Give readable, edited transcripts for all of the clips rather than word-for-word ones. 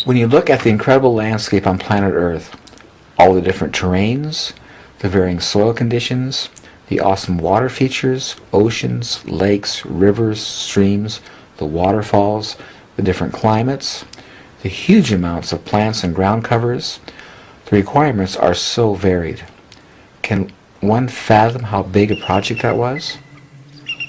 When you look at the incredible landscape on planet Earth, all the different terrains, the varying soil conditions, the awesome water features, oceans, lakes, rivers, streams, the waterfalls, the different climates, the huge amounts of plants and ground covers, the requirements are so varied. Can one fathom how big a project that was?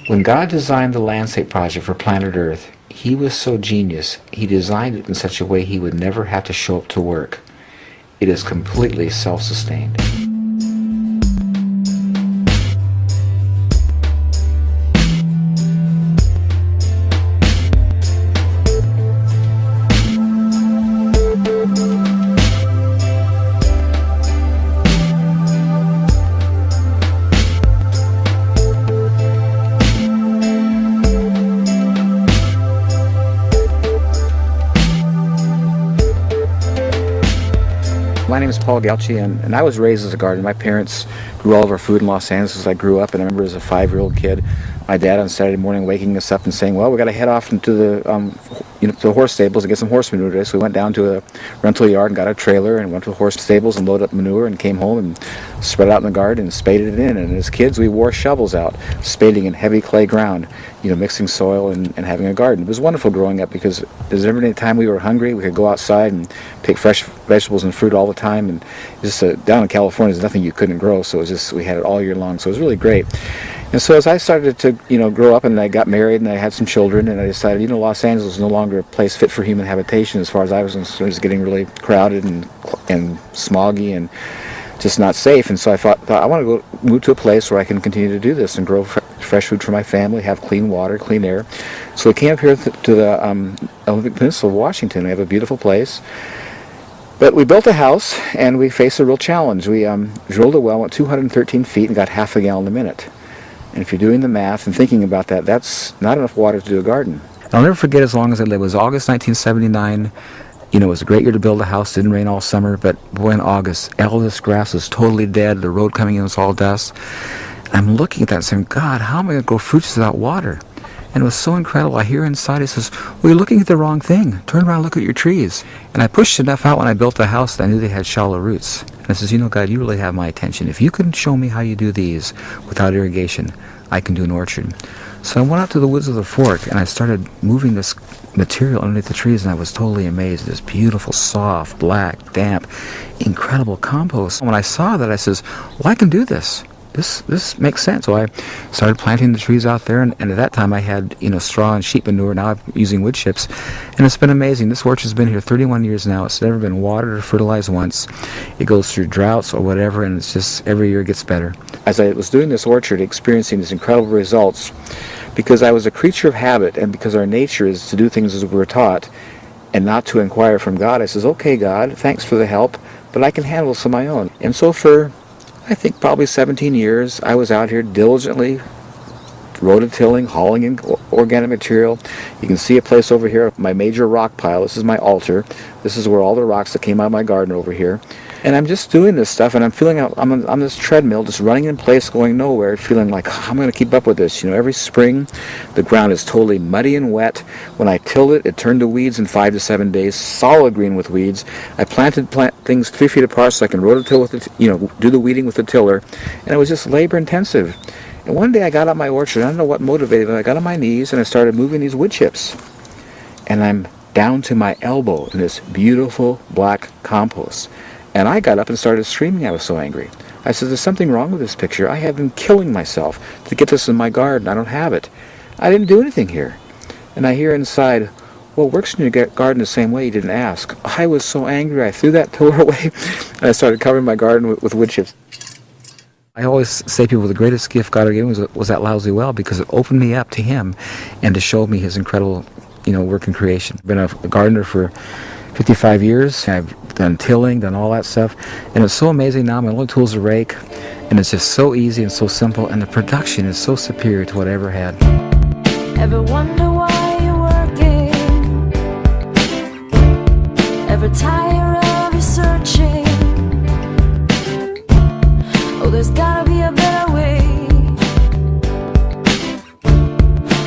When God designed the landscape project for planet Earth, He was so genius, He designed it in such a way He would never have to show up to work. It is completely self-sustained. My name is Paul Galchi, and I was raised as a gardener. My parents grew all of our food in Los Angeles as I grew up, and I remember as a 5-year-old kid, my dad on Saturday morning waking us up and saying, well, we got to head off into the to the horse stables and get some horse manure today. So we went down to a rental yard and got a trailer and went to the horse stables and loaded up manure and came home and spread it out in the garden and spaded it in. And as kids, we wore shovels out, spading in heavy clay ground, mixing soil and having a garden. It was wonderful growing up because every time we were hungry, we could go outside and pick fresh vegetables and fruit all the time. And just down in California, there's nothing you couldn't grow, so it was just we had it all year long. So it was really great. And so as I started to grow up and I got married and I had some children and I decided Los Angeles was no longer a place fit for human habitation as far as I was concerned. It was getting really crowded and smoggy and just not safe. And so I thought I want to move to a place where I can continue to do this and grow fresh food for my family, have clean water, clean air. So we came up here to the Olympic Peninsula of Washington. We have a beautiful place. But we built a house and we faced a real challenge. We drilled a well, went 213 feet and got half a gallon a minute. And if you're doing the math and thinking about that, that's not enough water to do a garden. I'll never forget as long as I live. It was August 1979. It was a great year to build a house. It didn't rain all summer, but boy, in August, all this grass was totally dead. The road coming in was all dust. And I'm looking at that and saying, God, how am I going to grow fruits without water? And it was so incredible. I hear inside, it says, well, you're looking at the wrong thing. Turn around and look at your trees. And I pushed enough out when I built the house that I knew they had shallow roots. And I says, God, you really have my attention. If you can show me how you do these without irrigation, I can do an orchard. So I went out to the woods of the Fork and I started moving this material underneath the trees, and I was totally amazed. This beautiful, soft, black, damp, incredible compost. When I saw that, I says, well, I can do this. This makes sense. So I started planting the trees out there, and at that time I had straw and sheep manure. Now I'm using wood chips, and it's been amazing. This orchard's been here 31 years now. It's never been watered or fertilized once. It goes through droughts or whatever, and it's just every year it gets better. As I was doing this orchard, experiencing these incredible results, because I was a creature of habit, and because our nature is to do things as we were taught and not to inquire from God, I says, okay, God, thanks for the help, but I can handle some of my own. And so for I think probably 17 years, I was out here diligently rototilling, hauling in organic material. You can see a place over here, my major rock pile. This is my altar. This is where all the rocks that came out of my garden over here. And I'm just doing this stuff, and I'm feeling I'm on this treadmill, just running in place, going nowhere, feeling like I'm going to keep up with this. Every spring, the ground is totally muddy and wet. When I tilled it, it turned to weeds in 5 to 7 days, solid green with weeds. I planted things 3 feet apart so I can rototill with it, do the weeding with the tiller, and it was just labor intensive. And one day I got out my orchard. I don't know what motivated me. I got on my knees and I started moving these wood chips, and I'm down to my elbow in this beautiful black compost. And I got up and started screaming. I was so angry. I said, there's something wrong with this picture. I have been killing myself to get this in my garden. I don't have it. I didn't do anything here. And I hear inside, well, it works in your garden the same way. You didn't ask. I was so angry. I threw that tiller away and I started covering my garden with wood chips. I always say people, the greatest gift God ever gave me was that lousy well, because it opened me up to Him and to show me His incredible, work in creation. I've been a gardener for 55 years. I've done tilling, done all that stuff, and it's so amazing now. My only tool is a rake, and it's just so easy and so simple, and the production is so superior to what I ever had. Ever wonder why you're working? Ever tire of researching? Oh, there's gotta be a better way.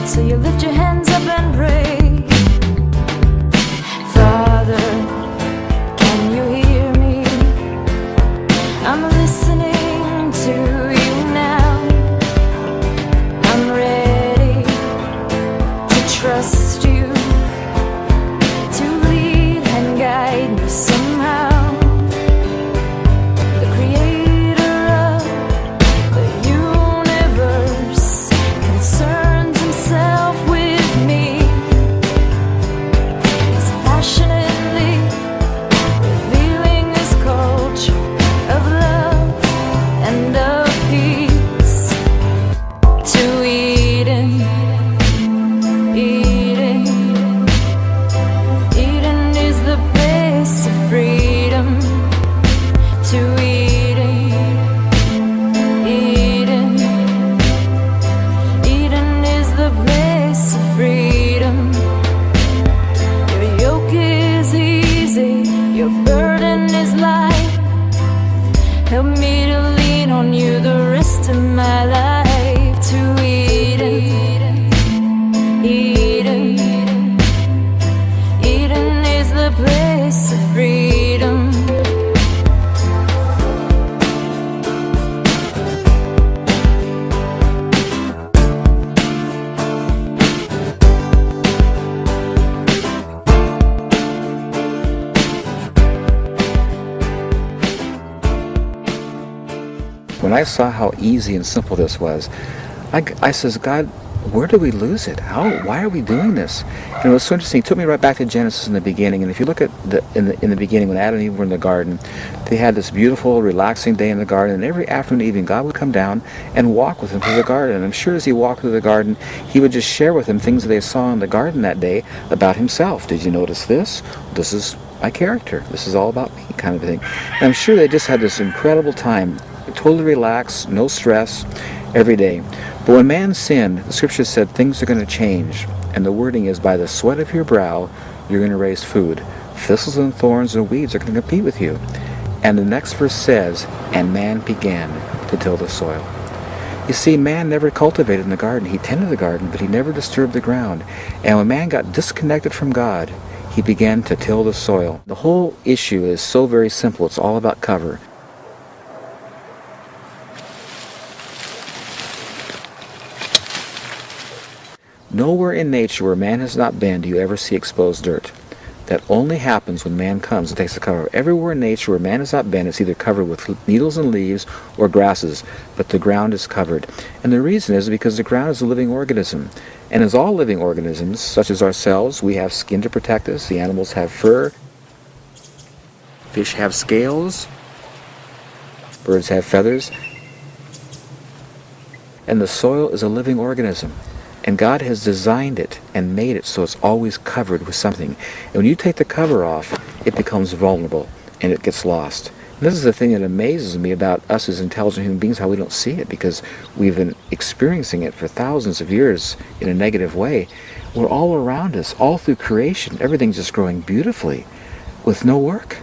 So you lift your hands up and pray. Father, when I saw how easy and simple this was, I says, God, where do we lose it? Why are we doing this? And it was so interesting. It took me right back to Genesis in the beginning. And if you look at in the beginning, when Adam and Eve were in the garden, they had this beautiful, relaxing day in the garden. And every afternoon and evening, God would come down and walk with them through the garden. And I'm sure as he walked through the garden, he would just share with them things that they saw in the garden that day about himself. Did you notice this? This is my character. This is all about me, kind of a thing. And I'm sure they just had this incredible time, totally relaxed, no stress, every day. But when man sinned, the scripture said things are going to change. And the wording is, by the sweat of your brow, you're going to raise food. Thistles and thorns and weeds are going to compete with you. And the next verse says, and man began to till the soil. You see, man never cultivated in the garden. He tended the garden, but he never disturbed the ground. And when man got disconnected from God, he began to till the soil. The whole issue is so very simple. It's all about cover. Nowhere in nature where man has not been do you ever see exposed dirt. That only happens when man comes and takes the cover. Everywhere in nature where man has not been, it's either covered with needles and leaves or grasses, but the ground is covered. And the reason is because the ground is a living organism. And as all living organisms, such as ourselves, we have skin to protect us. The animals have fur. Fish have scales. Birds have feathers. And the soil is a living organism. And God has designed it and made it so it's always covered with something. And when you take the cover off, it becomes vulnerable and it gets lost. And this is the thing that amazes me about us as intelligent human beings, how we don't see it, because we've been experiencing it for thousands of years in a negative way. We're all around us, all through creation. Everything's just growing beautifully with no work.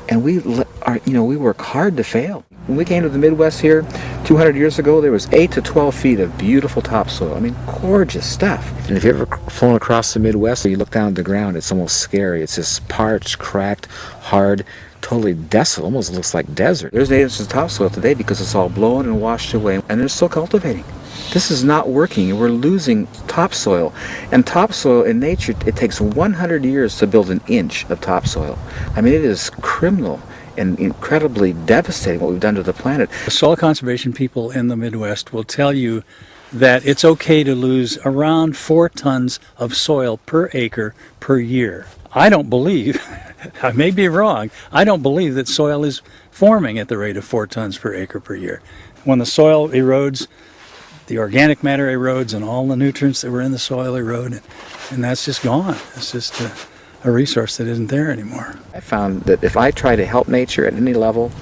And we work hard to fail. When we came to the Midwest here 200 years ago, there was 8 to 12 feet of beautiful topsoil. I mean, gorgeous stuff. And if you've ever flown across the Midwest, you look down at the ground, it's almost scary. It's just parched, cracked, hard, totally desolate. Almost looks like desert. There's 8 inches of topsoil today because it's all blown and washed away, and they're still cultivating. This is not working. We're losing topsoil. And topsoil in nature, it takes 100 years to build an inch of topsoil. I mean, it is criminal and incredibly devastating what we've done to the planet. The soil conservation people in the Midwest will tell you that it's okay to lose around 4 tons of soil per acre per year. I don't believe, I may be wrong, I don't believe that soil is forming at the rate of 4 tons per acre per year. When the soil erodes, the organic matter erodes and all the nutrients that were in the soil erode, and that's just gone. It's just a resource that isn't there anymore. I found that if I try to help nature at any level,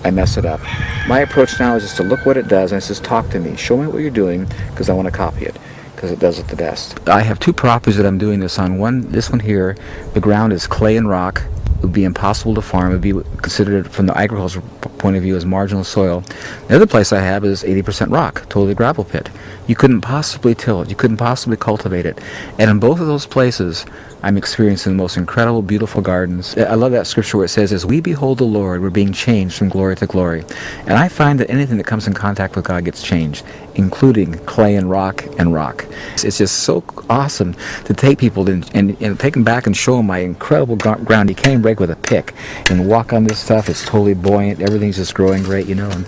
I mess it up. My approach now is just to look what it does, and it says, talk to me. Show me what you're doing, because I want to copy it, because it does it the best. I have 2 properties that I'm doing this on. This one here, the ground is clay and rock. It would be impossible to farm. It would be considered, from the agricultural point of view, as marginal soil. The other place I have is 80% rock, totally gravel pit. You couldn't possibly till it. You couldn't possibly cultivate it. And in both of those places, I'm experiencing the most incredible, beautiful gardens. I love that scripture where it says, as we behold the Lord, we're being changed from glory to glory. And I find that anything that comes in contact with God gets changed, including clay and rock and rock. It's just so awesome to take people and take them back and show them my incredible ground. You can't even break with a pick and walk on this stuff. It's totally buoyant. Everything's just growing great, And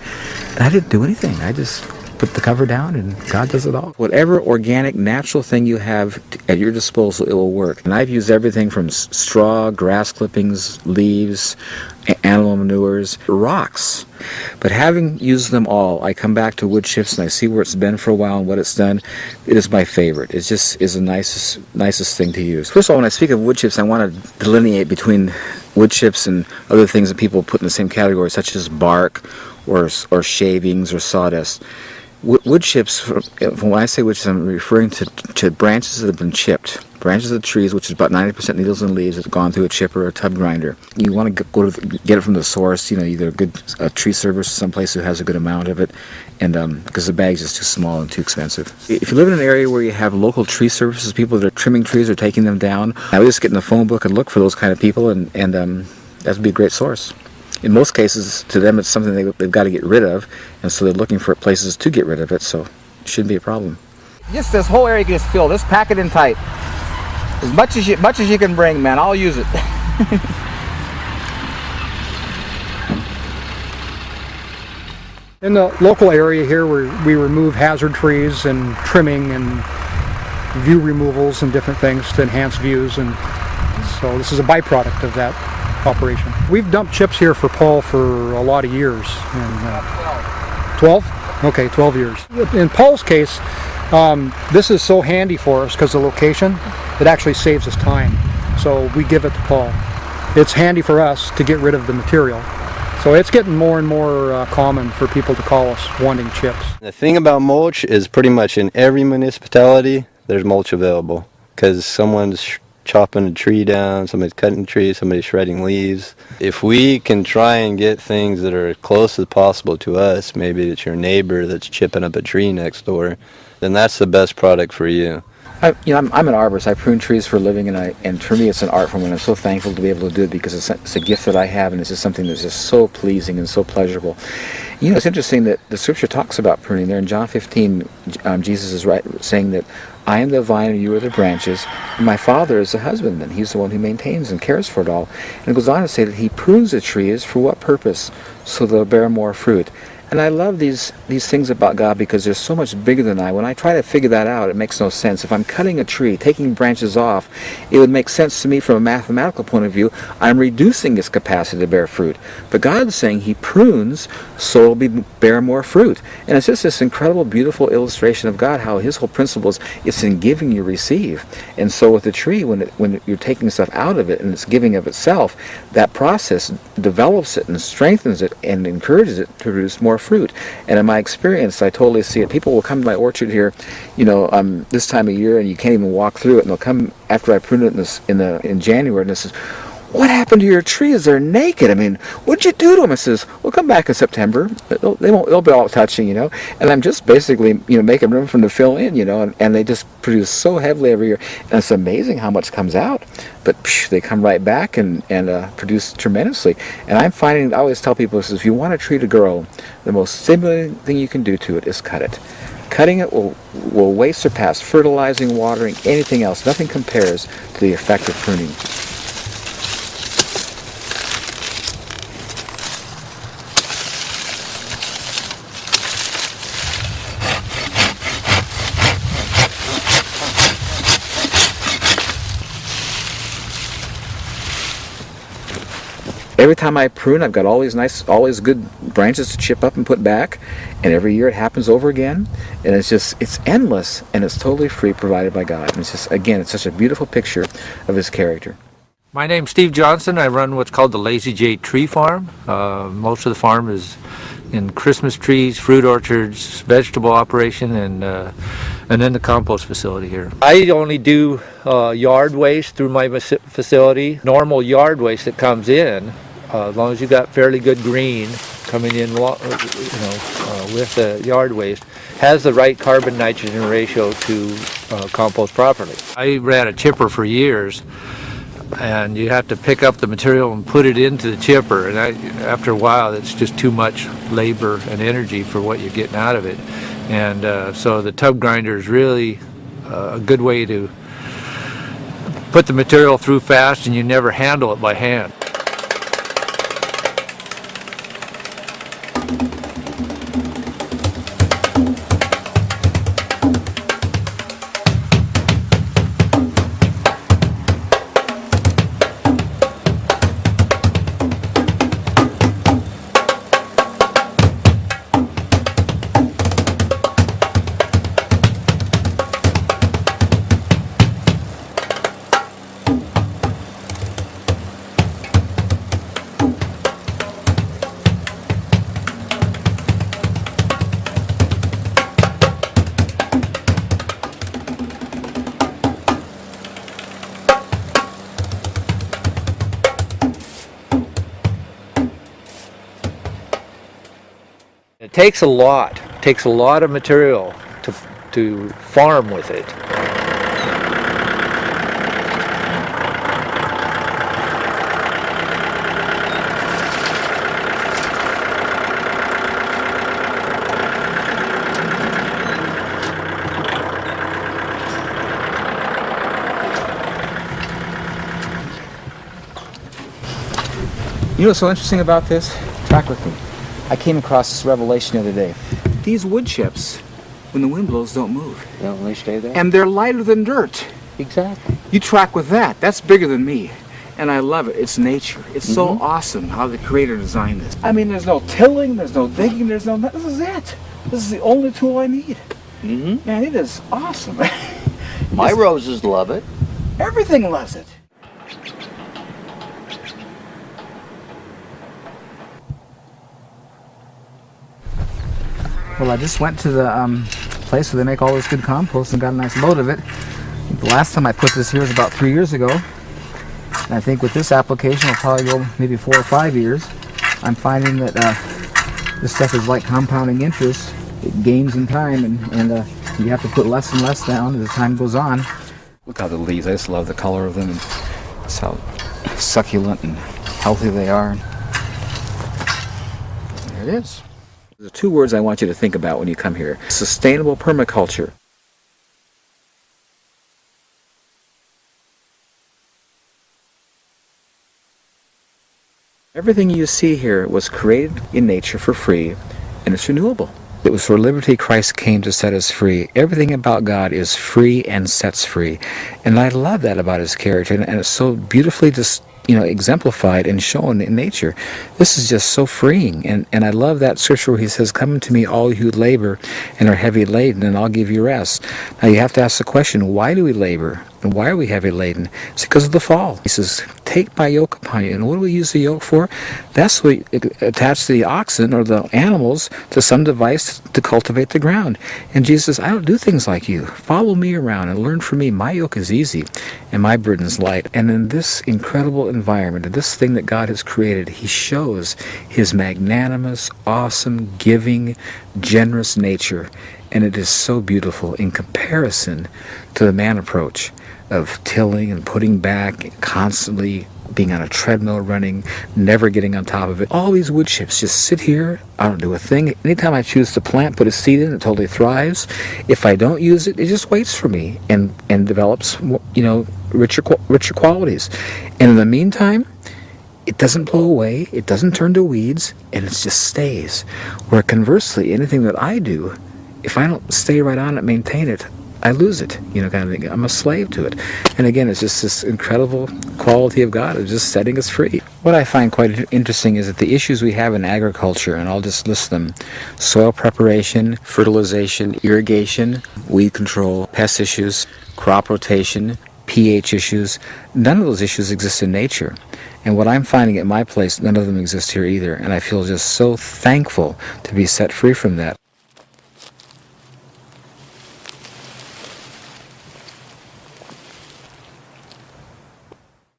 I didn't do anything. I just put the cover down and God does it all. Whatever organic, natural thing you have at your disposal, it will work. And I've used everything from straw, grass clippings, leaves, animal manures, rocks. But having used them all, I come back to wood chips and I see where it's been for a while and what it's done. It is my favorite. It just is the nicest thing to use. First of all, when I speak of wood chips, I want to delineate between wood chips and other things that people put in the same category, such as bark or shavings or sawdust. Wood chips, when I say wood chips, I'm referring to branches that have been chipped. Branches of trees, which is about 90% needles and leaves, that have gone through a chipper or a tub grinder. You want to get it from the source, either a good tree service or someplace who has a good amount of it, and because the bag's just too small and too expensive. If you live in an area where you have local tree services, people that are trimming trees or taking them down, I would just get in the phone book and look for those kind of people, and that would be a great source. In most cases, to them, it's something they've got to get rid of, and so they're looking for places to get rid of it, so it shouldn't be a problem. Just this whole area gets filled. Just pack it in tight. As much as you can bring, man. I'll use it. In the local area here, we remove hazard trees and trimming and view removals and different things to enhance views, and so this is a byproduct of that operation. We've dumped chips here for Paul for a lot of years. And, 12? Okay, 12 years. In Paul's case, this is so handy for us because the location, it actually saves us time. So we give it to Paul. It's handy for us to get rid of the material. So it's getting more and more common for people to call us wanting chips. The thing about mulch is pretty much in every municipality there's mulch available, because someone's chopping a tree down, somebody's cutting a tree, somebody's shredding leaves. If we can try and get things that are as close as possible to us, maybe it's your neighbor that's chipping up a tree next door, then that's the best product for you. I'm an arborist. I prune trees for a living, and for me, it's an art form, and I'm so thankful to be able to do it because it's a gift that I have, and it's just something that's just so pleasing and so pleasurable. It's interesting that the Scripture talks about pruning. There in John 15, Jesus is saying that I am the vine and you are the branches, and my Father is the husbandman. He's the one who maintains and cares for it all. And it goes on to say that He prunes the trees for what purpose? So they'll bear more fruit. And I love these things about God because they're so much bigger than I. When I try to figure that out, it makes no sense. If I'm cutting a tree, taking branches off, it would make sense to me from a mathematical point of view. I'm reducing its capacity to bear fruit. But God is saying He prunes so it'll bear more fruit. And it's just this incredible, beautiful illustration of God, how His whole principle is it's in giving you receive. And so with the tree, when you're taking stuff out of it and it's giving of itself, that process develops it and strengthens it and encourages it to produce more fruit. And in my experience, I totally see it. People will come to my orchard here, this time of year, and you can't even walk through it. And they'll come after I prune it in January, and they says, "What happened to your trees? They're naked. I mean, what'd you do to them?" I says, "Well, come back in September. They'll be all touching, And I'm just basically, making room for them to fill in, and they just produce so heavily every year. And it's amazing how much comes out. But they come right back and produce tremendously. And I'm finding, I always tell people, if you want a tree to grow, the most stimulating thing you can do to it is cut it. Cutting it will way surpass fertilizing, watering, anything else. Nothing compares to the effect of pruning. Every time I prune, I've got all these nice, always good branches to chip up and put back, and every year it happens over again, and it's endless, and it's totally free, provided by God. And it's just, again, it's such a beautiful picture of His character. My name's Steve Johnson. I run what's called the Lazy J Tree Farm. Most of the farm is in Christmas trees, fruit orchards, vegetable operation, and then the compost facility here. I only do yard waste through my facility. Normal yard waste that comes in, as long as you got fairly good green coming in, with the yard waste, has the right carbon nitrogen ratio to compost properly. I ran a chipper for years, and you have to pick up the material and put it into the chipper, and after a while it's just too much labor and energy for what you're getting out of it. And so the tub grinder is really a good way to put the material through fast, and you never handle it by hand. It takes a lot of material to farm with it. You know what's so interesting about this? Track with me. I came across this revelation the other day. These wood chips, when the wind blows, don't move. They stay there. And they're lighter than dirt. Exactly. You track with that. That's bigger than me. And I love it. It's nature. It's so awesome how the creator designed this. I mean, there's no tilling, there's no digging, there's no... This is it. This is the only tool I need. Man, it is awesome. My roses love it. Everything loves it. Well, I just went to the place where they make all this good compost and got a nice load of it. The last time I put this here was about 3 years ago. And I think with this application, it'll probably go maybe 4 or 5 years. I'm finding that this stuff is like compounding interest. It gains in time, and you have to put less and less down as time goes on. Look how the leaves, I just love the color of them, and just how succulent and healthy they are. There it is. There are 2 words I want you to think about when you come here. Sustainable permaculture. Everything you see here was created in nature for free, and it's renewable. It was for liberty Christ came to set us free. Everything about God is free and sets free. And I love that about his character, and it's so beautifully just, exemplified and shown in nature. This is just so freeing. And I love that scripture where he says, "Come to me, all you who labor and are heavy laden, and I'll give you rest." Now you have to ask the question, why do we labor? And why are we heavy laden? It's because of the fall. He says, "Take my yoke upon you." And what do we use the yoke for? That's what we attach to the oxen or the animals to some device to cultivate the ground. And Jesus says, "I don't do things like you. Follow me around and learn from me. My yoke is easy and my burden is light." And in this incredible environment, in this thing that God has created, he shows his magnanimous, awesome, giving, generous nature. And it is so beautiful in comparison to the man approach of tilling and putting back, constantly being on a treadmill running, never getting on top of it. All these wood chips just sit here. I don't do a thing. Anytime I choose to plant, put a seed in, it totally thrives. If I don't use it, it just waits for me and develops, richer qualities. And in the meantime, it doesn't blow away, it doesn't turn to weeds, and it just stays. Where conversely, anything that I do, if I don't stay right on it, maintain it, I lose it, kind of thing. I'm a slave to it. And again, it's just this incredible quality of God of just setting us free. What I find quite interesting is that the issues we have in agriculture, and I'll just list them: soil preparation, fertilization, irrigation, weed control, pest issues, crop rotation, pH issues, none of those issues exist in nature. And what I'm finding at my place, none of them exist here either. And I feel just so thankful to be set free from that.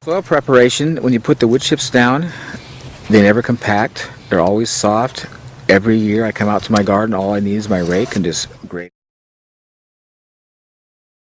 Soil preparation, when you put the wood chips down, they never compact. They're always soft. Every year I come out to my garden, all I need is my rake and just